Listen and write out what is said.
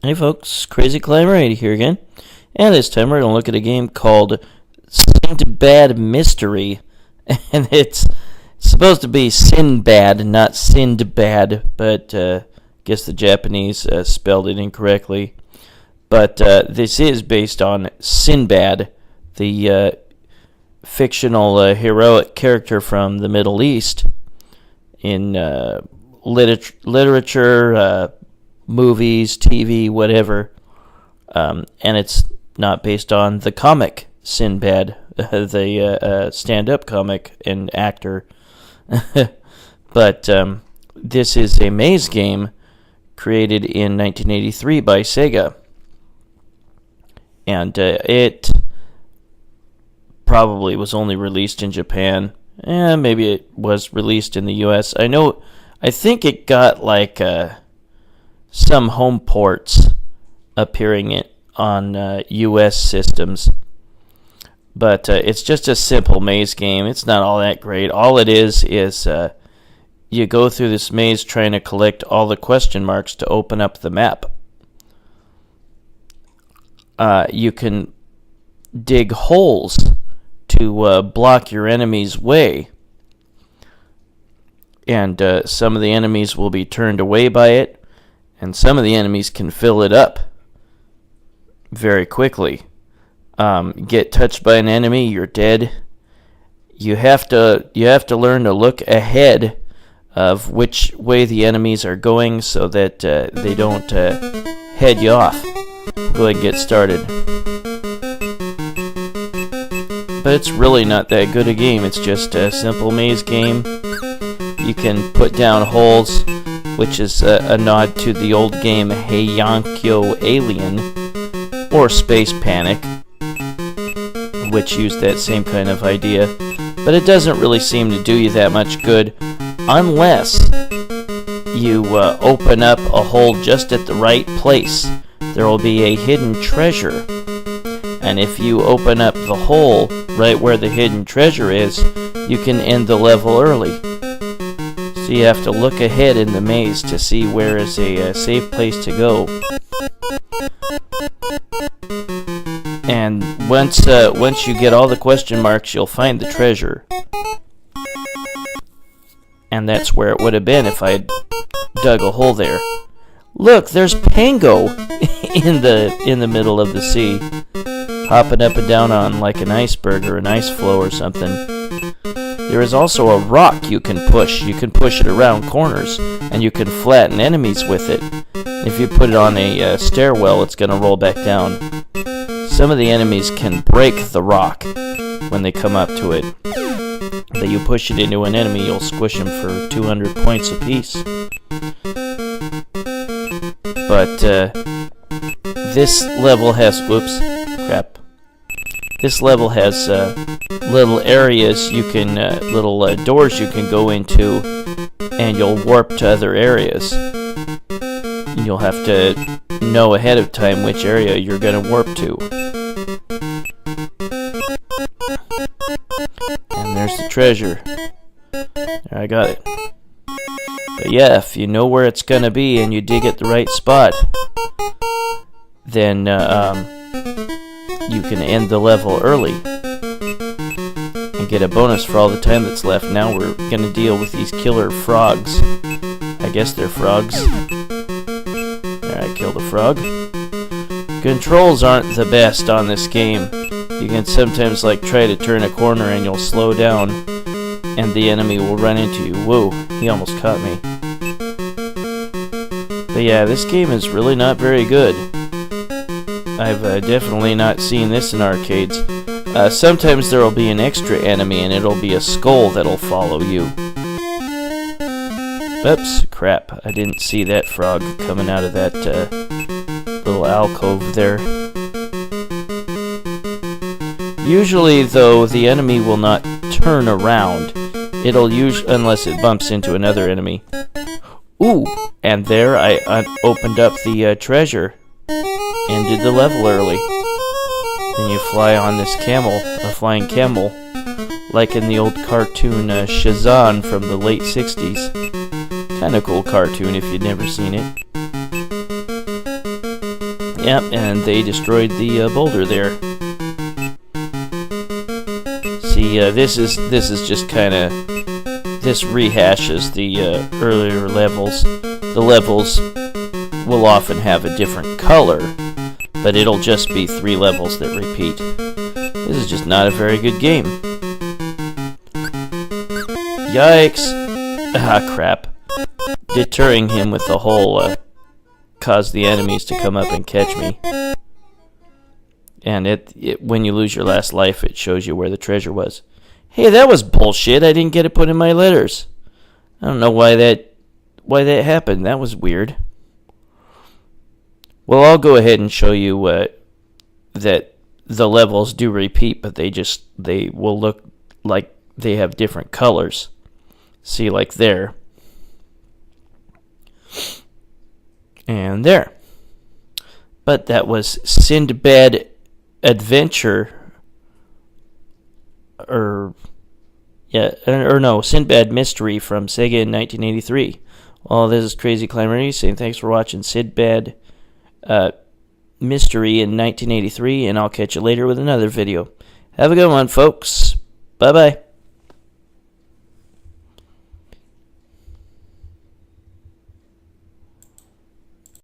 Hey folks, Crazy Climber 80 here again, and this time we're going to look at a game called Sindbad Mystery, and it's supposed to be Sinbad, not Sindbad, but I guess the Japanese spelled it incorrectly. But this is based on Sindbad, the fictional heroic character from the Middle East in literature, movies, TV, whatever, and it's not based on the comic Sindbad, the stand-up comic and actor, but this is a maze game created in 1983 by Sega, and it probably was only released in Japan, and maybe it was released in the US. I think it got like some home ports appearing on US systems, but it's just a simple maze game. It's not all that great. All it is you go through this maze trying to collect all the question marks to open up the map. You can dig holes to block your enemy's way, and some of the enemies will be turned away by it, and some of the enemies can fill it up very quickly. Get touched by an enemy, you're dead. You have to learn to look ahead of which way the enemies are going so that they don't head you off. Go ahead and get started. But it's really not that good a game. It's just a simple maze game. You can put down holes, which is a nod to the old game Heiyankyo Alien, or Space Panic, which used that same kind of idea. But it doesn't really seem to do you that much good unless you open up a hole just at the right place. There will be a hidden treasure, and if you open up the hole right where the hidden treasure is, you can end the level early. So you have to look ahead in the maze to see where is a safe place to go. And once you get all the question marks, you'll find the treasure. And that's where it would have been if I dug a hole there. Look, there's Pengo in the middle of the sea, hopping up and down on like an iceberg or an ice floe or something. There is also a rock you can push. You can push it around corners, and you can flatten enemies with it. If you put it on a stairwell, it's going to roll back down. Some of the enemies can break the rock when they come up to it. But you push it into an enemy, you'll squish them for 200 points apiece. But this level has... Whoops. Crap. This level has little areas you can, little doors you can go into, and you'll warp to other areas. And you'll have to know ahead of time which area you're going to warp to. And there's the treasure. There, I got it. But yeah, if you know where it's going to be and you dig at the right spot, then you can end the level early and get a bonus for all the time that's left. Now we're going to deal with these killer frogs. I guess they're frogs. There, I killed a frog. Controls aren't the best on this game. You can sometimes like try to turn a corner and you'll slow down and the enemy will run into you. Whoa, he almost caught me. But yeah, this game is really not very good. I've definitely not seen this in arcades. Sometimes there will be an extra enemy and it'll be a skull that'll follow you. Oops, crap. I didn't see that frog coming out of that little alcove there. Usually, though, the enemy will not turn around. It'll unless it bumps into another enemy. Ooh, and there I opened up the treasure. Ended the level early. Then you fly on this camel, a flying camel, like in the old cartoon Shazam from the late 60s. Kinda cool cartoon if you'd never seen it. Yep, and they destroyed the boulder there. See, this is just kind of, this rehashes the earlier levels. The levels will often have a different color, but it'll just be 3 levels that repeat. This is just not a very good game. Yikes! Ah, crap. Deterring him with the whole cause the enemies to come up and catch me. And when you lose your last life, it shows you where the treasure was. Hey, that was bullshit. I didn't get it put in my letters. I don't know why that happened. That was weird. Well, I'll go ahead and show you that the levels do repeat, but they will look like they have different colors. See, like there. And there. But that was Sindbad Adventure, Sindbad Mystery from Sega in 1983. Well, this is Crazy Climber saying thanks for watching Sindbad Mystery in 1983, and I'll catch you later with another video. Have a good one, folks. Bye-bye.